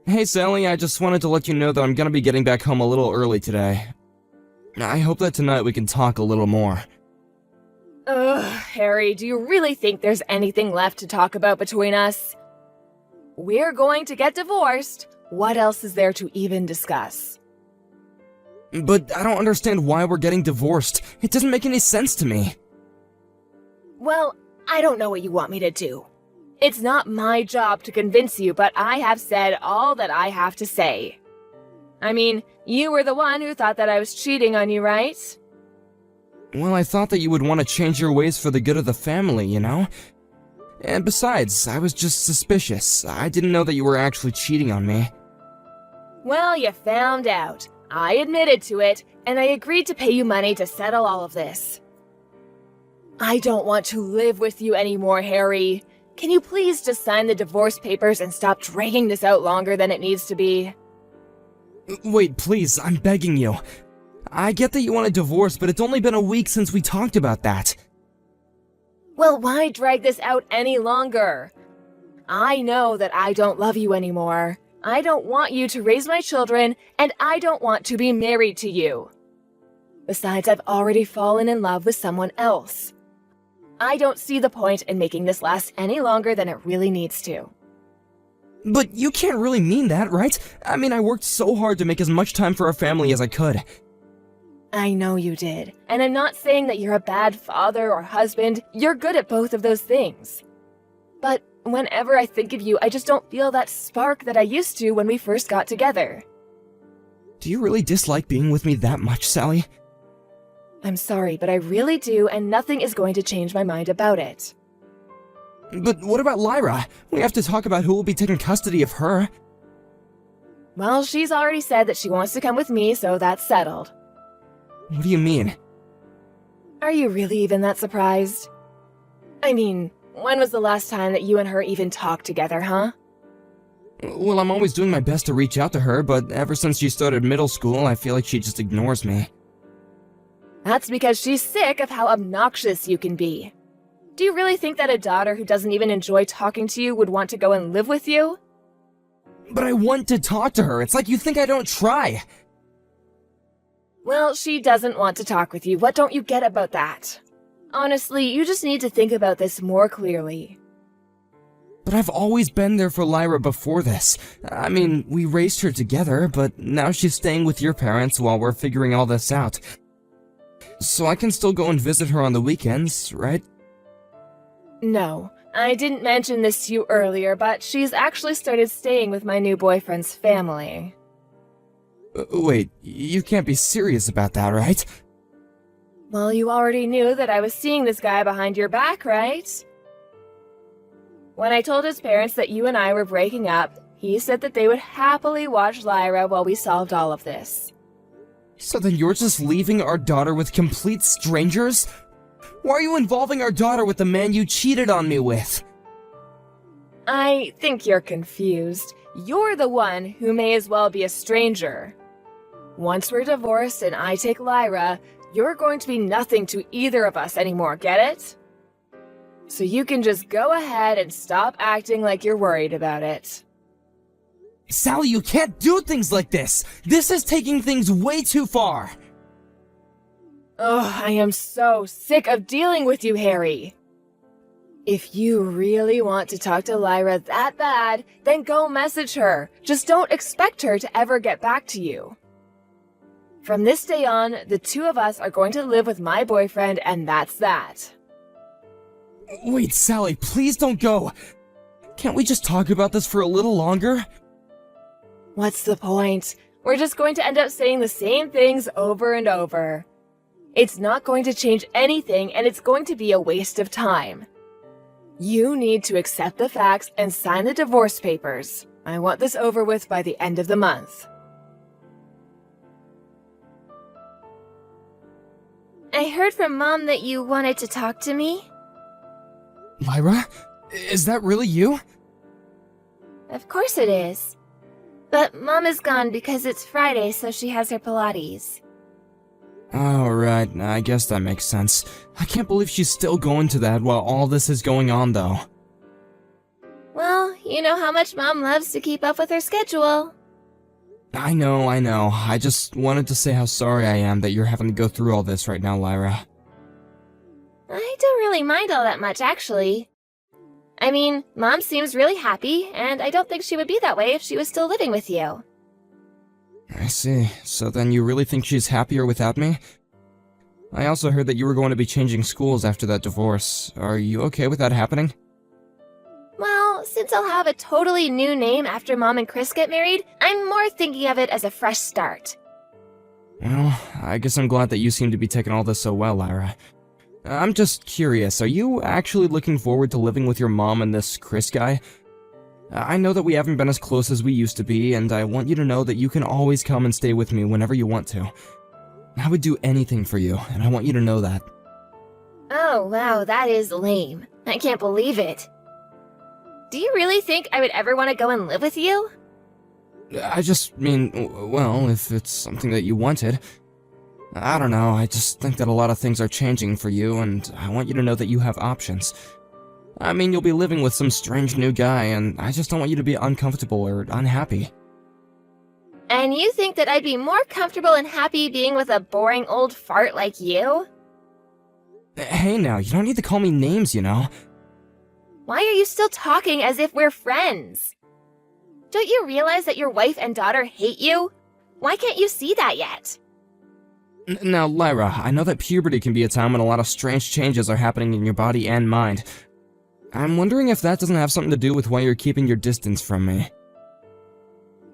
Hey Sally, I just wanted to let you know that I'm gonna be getting back home a little early today. I hope that tonight we can talk a little more. Ugh, Harry, do you really think there's anything left to talk about between us? We're going to get divorced. What else is there to even discuss? But I don't understand why we're getting divorced. It doesn't make any sense to me. Well, I don't know what you want me to do. It's not my job to convince you, but I have said all that I have to say. I mean, you were the one who thought that I was cheating on you, right? Well, I thought that you would want to change your ways for the good of the family, you know? And besides, I was just suspicious. I didn't know that you were actually cheating on me. Well, you found out. I admitted to it, and I agreed to pay you money to settle all of this. I don't want to live with you anymore, Harry. Can you please just sign the divorce papers and stop dragging this out longer than it needs to be? Wait, please, I'm begging you. I get that you want a divorce, but it's only been a week since we talked about that. Well, why drag this out any longer? I know that I don't love you anymore. I don't want you to raise my children, and I don't want to be married to you. Besides, I've already fallen in love with someone else. I don't see the point in making this last any longer than it really needs to. But you can't really mean that, right? I mean, I worked so hard to make as much time for our family as I could. I know you did, and I'm not saying that you're a bad father or husband. You're good at both of those things. But whenever I think of you, I just don't feel that spark that I used to when we first got together. Do you really dislike being with me that much, Sally? I'm sorry, but I really do, and nothing is going to change my mind about it. But what about Lyra? We have to talk about who will be taking custody of her. Well, she's already said that she wants to come with me, so that's settled. What do you mean? Are you really even that surprised? I mean, when was the last time that you and her even talked together, huh? Well, I'm always doing my best to reach out to her, but ever since she started middle school, I feel like she just ignores me. That's because she's sick of how obnoxious you can be. Do you really think that a daughter who doesn't even enjoy talking to you would want to go and live with you? But I want to talk to her. It's like you think I don't try. Well, she doesn't want to talk with you. What don't you get about that? Honestly, you just need to think about this more clearly. But I've always been there for Lyra before this. I mean, we raised her together, but now she's staying with your parents while we're figuring all this out. So I can still go and visit her on the weekends, right? No, I didn't mention this to you earlier, but she's actually started staying with my new boyfriend's family. Wait, you can't be serious about that, right? Well, you already knew that I was seeing this guy behind your back, right? When I told his parents that you and I were breaking up, he said that they would happily watch Lyra while we solved all of this. So then you're just leaving our daughter with complete strangers? Why are you involving our daughter with the man you cheated on me with? I think you're confused. You're the one who may as well be a stranger. Once we're divorced and I take Lyra, you're going to be nothing to either of us anymore, get it? So you can just go ahead and stop acting like you're worried about it. Sally, you can't do things like this! This is taking things way too far! Oh, I am so sick of dealing with you, Harry. If you really want to talk to Lyra that bad, then go message her. Just don't expect her to ever get back to you. From this day on, the two of us are going to live with my boyfriend, and that's that. Wait, Sally, please don't go! Can't we just talk about this for a little longer? What's the point? We're just going to end up saying the same things over and over. It's not going to change anything, and it's going to be a waste of time. You need to accept the facts and sign the divorce papers. I want this over with by the end of the month. I heard from Mom that you wanted to talk to me. Lyra? Is that really you? Of course it is. But Mom is gone because it's Friday, so she has her Pilates. Oh, right. I guess that makes sense. I can't believe she's still going to that while all this is going on, though. Well, You know how much Mom loves to keep up with her schedule. I know. I just wanted to say how sorry I am that you're having to go through all this right now, Lyra. I don't really mind all that much, actually. I mean, Mom seems really happy, and I don't think she would be that way if she was still living with you. I see. So then you really think she's happier without me? I also heard that you were going to be changing schools after that divorce. Are you okay with that happening? Well, since I'll have a totally new name after Mom and Chris get married, I'm more thinking of it as a fresh start. Well, I guess I'm glad that you seem to be taking all this so well, Lyra. I'm just curious, are you actually looking forward to living with your mom and this Chris guy? I know that we haven't been as close as we used to be, and I want you to know that you can always come and stay with me whenever you want to. I would do anything for you, and I want you to know that. Oh, wow, that is lame. I can't believe it. Do you really think I would ever want to go and live with you? I just mean, well, if it's something that you wanted. I don't know, I just think that a lot of things are changing for you, and I want you to know that you have options. I mean, you'll be living with some strange new guy, and I just don't want you to be uncomfortable or unhappy. And you think that I'd be more comfortable and happy being with a boring old fart like you? Hey now, you don't need to call me names, you know? Why are you still talking as if we're friends? Don't you realize that your wife and daughter hate you? Why can't you see that yet? Now, Lyra, I know that puberty can be a time when a lot of strange changes are happening in your body and mind. I'm wondering if that doesn't have something to do with why you're keeping your distance from me.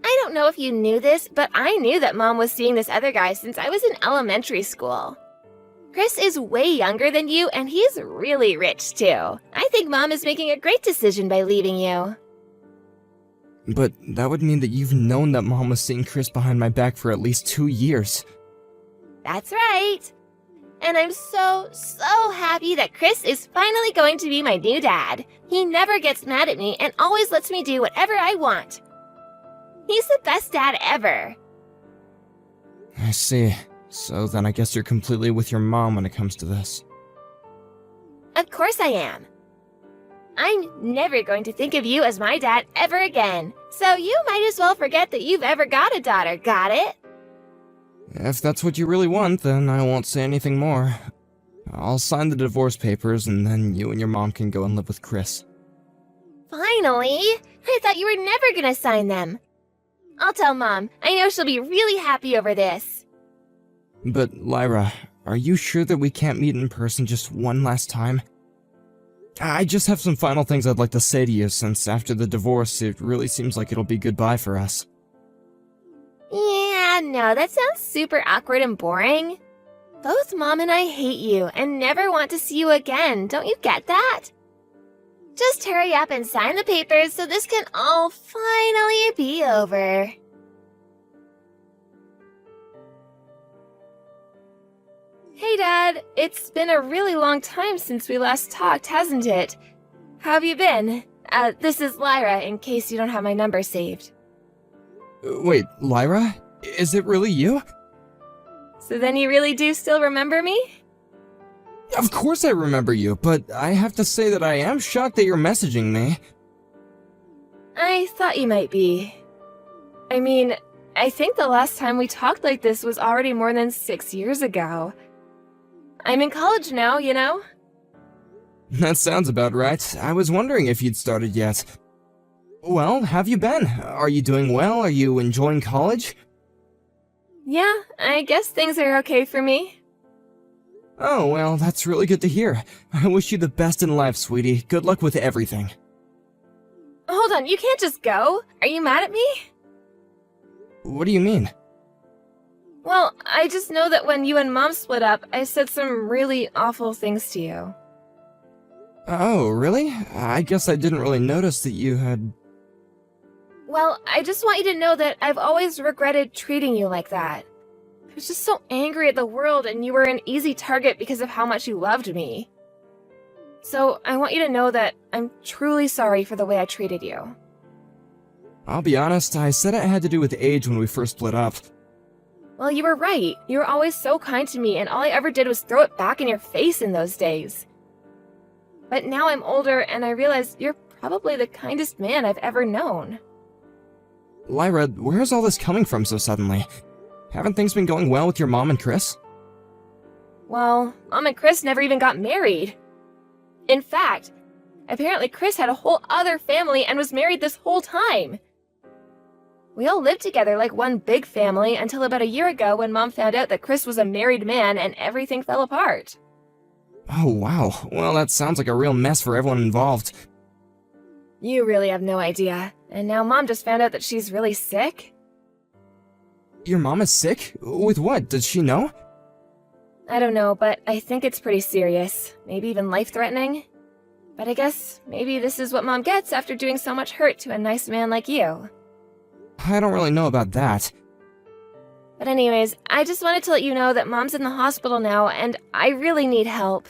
I don't know if you knew this, but I knew that Mom was seeing this other guy since I was in elementary school. Chris is way younger than you, and he's really rich, too. I think Mom is making a great decision by leaving you. But that would mean that you've known that Mom was seeing Chris behind my back for at least 2 years. That's right. And I'm so happy that Chris is finally going to be my new dad. He never gets mad at me and always lets me do whatever I want. He's the best dad ever. I see. So then I guess you're completely with your mom when it comes to this. Of course I am. I'm never going to think of you as my dad ever again. So you might as well forget that you've ever got a daughter, got it? If that's what you really want, then I won't say anything more. I'll sign the divorce papers, and then you and your mom can go and live with Chris. Finally! I thought you were never gonna sign them. I'll tell Mom. I know she'll be really happy over this. But, Lyra, are you sure that we can't meet in person just one last time? I just have some final things I'd like to say to you, since after the divorce, it really seems like it'll be goodbye for us. Yeah, no, that sounds super awkward and boring. Both Mom and I hate you and never want to see you again. Don't you get that? Just hurry up and sign the papers so this can all finally be over. Hey, Dad. It's been a really long time since we last talked, hasn't it? How have you been? This is Lyra, in case you don't have my number saved. Wait, Lyra? Is it really you? So then you really do still remember me? Of course I remember you, but I have to say that I am shocked that you're messaging me. I thought you might be. I mean, I think the last time we talked like this was already more than 6 years ago. I'm in college now, you know? That sounds about right. I was wondering if you'd started yet. Well, have you been? Are you doing well? Are you enjoying college? Yeah, I guess things are okay for me. Oh, well, that's really good to hear. I wish you the best in life, sweetie. Good luck with everything. Hold on, you can't just go. Are you mad at me? What do you mean? Well, I just know that when you and Mom split up, I said some really awful things to you. Oh, really? I guess I didn't really notice that you had... Well, I just want you to know that I've always regretted treating you like that. I was just so angry at the world, and you were an easy target because of how much you loved me. So, I want you to know that I'm truly sorry for the way I treated you. I'll be honest, I said it had to do with age when we first split up. Well, you were right. You were always so kind to me, and all I ever did was throw it back in your face in those days. But now I'm older, and I realize you're probably the kindest man I've ever known. Lyra, where's all this coming from so suddenly? Haven't things been going well with your mom and Chris? Well, Mom and Chris never even got married. In fact, apparently Chris had a whole other family and was married this whole time. We all lived together like one big family until about a year ago when Mom found out that Chris was a married man and everything fell apart. Oh, wow. Well, that sounds like a real mess for everyone involved. You really have no idea. And now Mom just found out that she's really sick? Your mom is sick? With what? Does she know? I don't know, but I think it's pretty serious. Maybe even life-threatening. But I guess maybe this is what Mom gets after doing so much hurt to a nice man like you. I don't really know about that. But anyways, I just wanted to let you know that Mom's in the hospital now, and I really need help.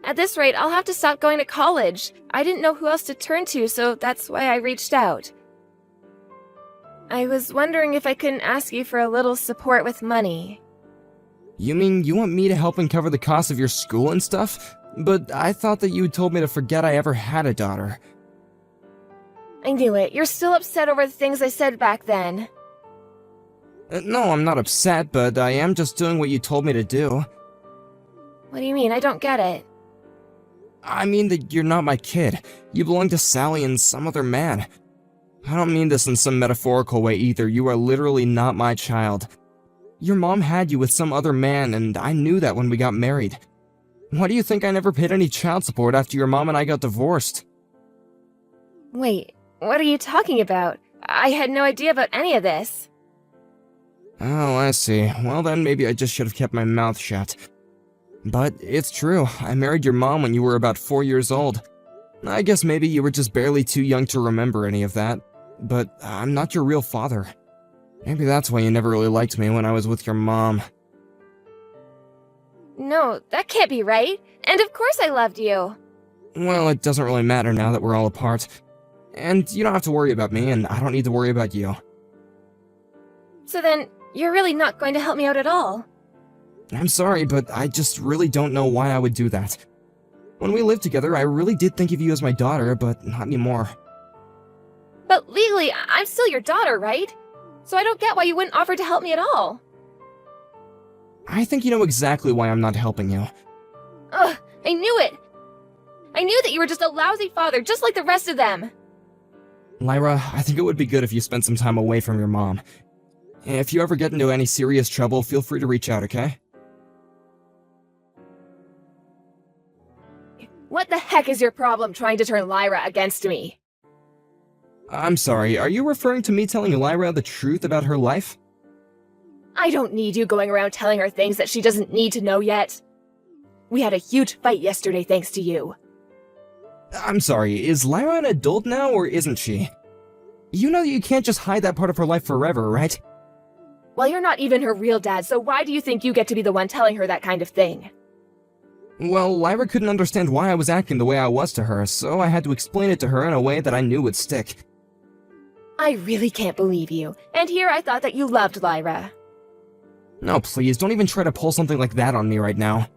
At this rate, I'll have to stop going to college. I didn't know who else to turn to, so that's why I reached out. I was wondering if I couldn't ask you for a little support with money. You mean you want me to help and cover the cost of your school and stuff? But I thought that you told me to forget I ever had a daughter. I knew it. You're still upset over the things I said back then. No, I'm not upset, but I am just doing what you told me to do. What do you mean? I don't get it. I mean that you're not my kid. You belong to Sally and some other man. I don't mean this in some metaphorical way either. You are literally not my child. Your mom had you with some other man, and I knew that when we got married. Why do you think I never paid any child support after your mom and I got divorced? Wait, what are you talking about? I had no idea about any of this. Oh, I see. Well then, maybe I just should have kept my mouth shut. But it's true, I married your mom when you were about 4 years old. I guess maybe you were just barely too young to remember any of that. But I'm not your real father. Maybe that's why you never really liked me when I was with your mom. No, that can't be right. And of course I loved you. Well, it doesn't really matter now that we're all apart. And you don't have to worry about me, and I don't need to worry about you. So then, you're really not going to help me out at all? I'm sorry, but I just really don't know why I would do that. When we lived together, I really did think of you as my daughter, but not anymore. But legally, I'm still your daughter, right? So I don't get why you wouldn't offer to help me at all. I think you know exactly why I'm not helping you. Ugh, I knew it! I knew that you were just a lousy father, just like the rest of them! Lyra, I think it would be good if you spent some time away from your mom. If you ever get into any serious trouble, feel free to reach out, okay? What the heck is your problem trying to turn Lyra against me? I'm sorry, are you referring to me telling Lyra the truth about her life? I don't need you going around telling her things that she doesn't need to know yet. We had a huge fight yesterday thanks to you. I'm sorry, is Lyra an adult now or isn't she? You know that you can't just hide that part of her life forever, right? Well, you're not even her real dad, so why do you think you get to be the one telling her that kind of thing? Well, Lyra couldn't understand why I was acting the way I was to her, so I had to explain it to her in a way that I knew would stick. I really can't believe you. And here I thought that you loved Lyra. No, please, don't even try to pull something like that on me right now.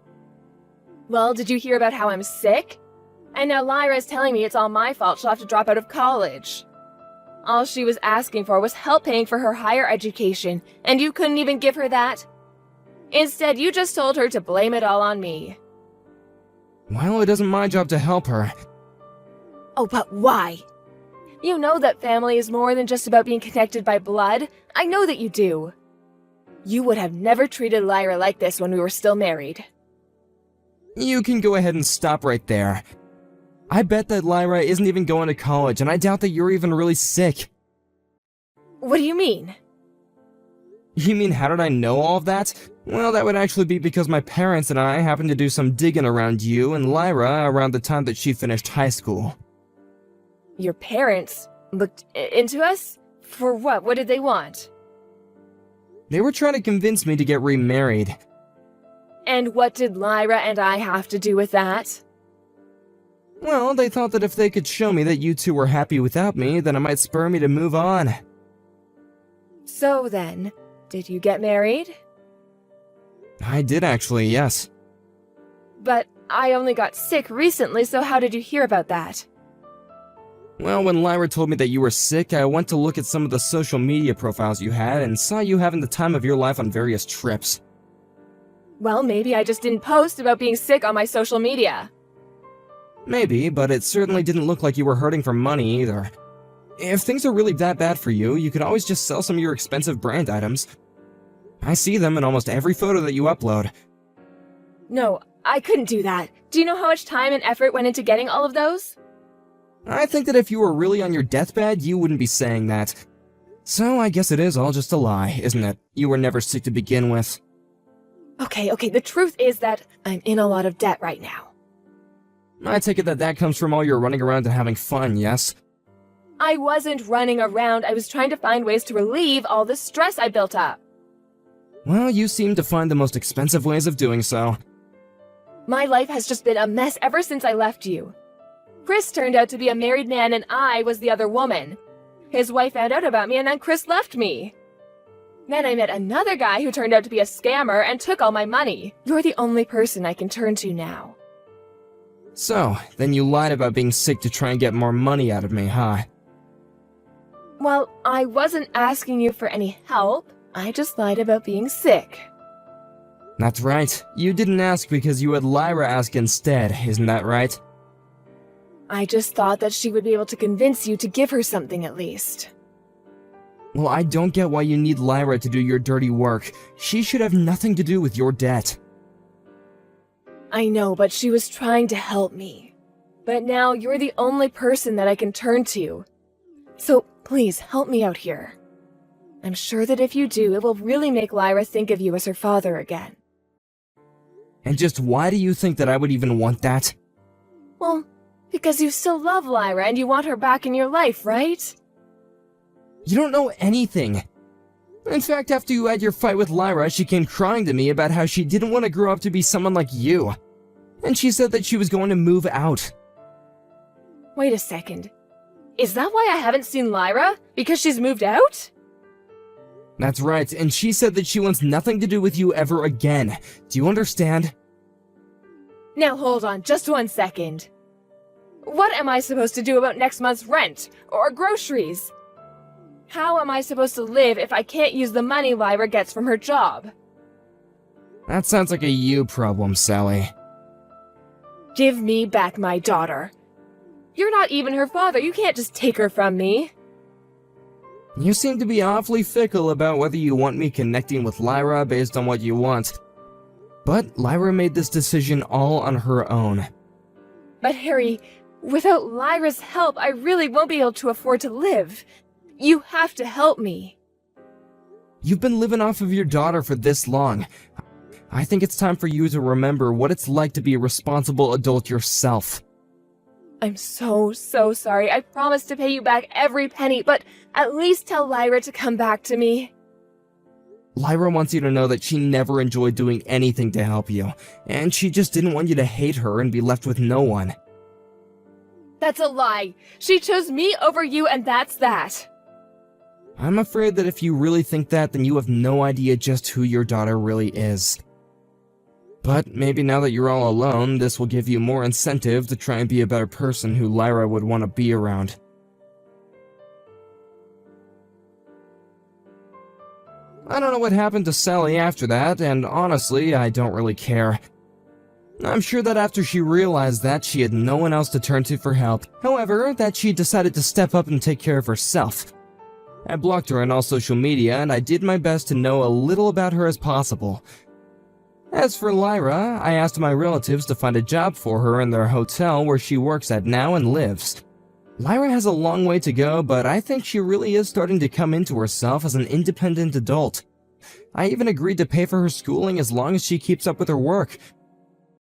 Well, did you hear about how I'm sick? And now Lyra's telling me it's all my fault she'll have to drop out of college. All she was asking for was help paying for her higher education, and you couldn't even give her that? Instead, you just told her to blame it all on me. Well, it isn't my job to help her. Oh, but why? You know that family is more than just about being connected by blood. I know that you do. You would have never treated Lyra like this when we were still married. You can go ahead and stop right there. I bet that Lyra isn't even going to college, and I doubt that you're even really sick. What do you mean? You mean how did I know all of that? Well, that would actually be because my parents and I happened to do some digging around you and Lyra around the time that she finished high school. Your parents looked into us? For what? What did they want? They were trying to convince me to get remarried. And what did Lyra and I have to do with that? Well, they thought that if they could show me that you two were happy without me, then it might spur me to move on. So then, did you get married? I did actually, yes. But I only got sick recently, so how did you hear about that? Well, when Lyra told me that you were sick, I went to look at some of the social media profiles you had and saw you having the time of your life on various trips. Well, maybe I just didn't post about being sick on my social media. Maybe, but it certainly didn't look like you were hurting for money either. If things are really that bad for you, you could always just sell some of your expensive brand items. I see them in almost every photo that you upload. No, I couldn't do that. Do you know how much time and effort went into getting all of those? I think that if you were really on your deathbed, you wouldn't be saying that. So I guess it is all just a lie, isn't it? You were never sick to begin with. Okay, the truth is that I'm in a lot of debt right now. I take it that that comes from all your running around and having fun, yes? I wasn't running around, I was trying to find ways to relieve all the stress I built up. Well, you seem to find the most expensive ways of doing so. My life has just been a mess ever since I left you. Chris turned out to be a married man and I was the other woman. His wife found out about me and then Chris left me. Then I met another guy who turned out to be a scammer and took all my money. You're the only person I can turn to now. So, then you lied about being sick to try and get more money out of me, huh? Well, I wasn't asking you for any help. I just lied about being sick. That's right. You didn't ask because you had Lyra ask instead, isn't that right? I just thought that she would be able to convince you to give her something at least. Well, I don't get why you need Lyra to do your dirty work. She should have nothing to do with your debt. I know, but she was trying to help me. But now you're the only person that I can turn to. So please help me out here. I'm sure that if you do, it will really make Lyra think of you as her father again. And just why do you think that I would even want that? Well, because you still love Lyra and you want her back in your life, right? You don't know anything. In fact, after you had your fight with Lyra, she came crying to me about how she didn't want to grow up to be someone like you. And she said that she was going to move out. Wait a second. Is that why I haven't seen Lyra? Because she's moved out? That's right, and she said that she wants nothing to do with you ever again. Do you understand? Now hold on, just 1 second. What am I supposed to do about next month's rent? Or groceries? How am I supposed to live if I can't use the money Lyra gets from her job? That sounds like a you problem, Sally. Give me back my daughter. You're not even her father, you can't just take her from me. You seem to be awfully fickle about whether you want me connecting with Lyra based on what you want. But Lyra made this decision all on her own. But Harry, without Lyra's help, I really won't be able to afford to live. You have to help me. You've been living off of your daughter for this long. I think it's time for you to remember what it's like to be a responsible adult yourself. I'm so sorry. I promise to pay you back every penny, but at least tell Lyra to come back to me. Lyra wants you to know that she never enjoyed doing anything to help you, and she just didn't want you to hate her and be left with no one. That's a lie. She chose me over you, and that's that. I'm afraid that if you really think that, then you have no idea just who your daughter really is. But maybe now that you're all alone, this will give you more incentive to try and be a better person who Lyra would want to be around. I don't know what happened to Sally after that, and honestly, I don't really care. I'm sure that after she realized that, she had no one else to turn to for help. However, that she decided to step up and take care of herself. I blocked her on all social media, and I did my best to know a little about her as possible. As for Lyra, I asked my relatives to find a job for her in their hotel where she works at now and lives. Lyra has a long way to go, but I think she really is starting to come into herself as an independent adult. I even agreed to pay for her schooling as long as she keeps up with her work,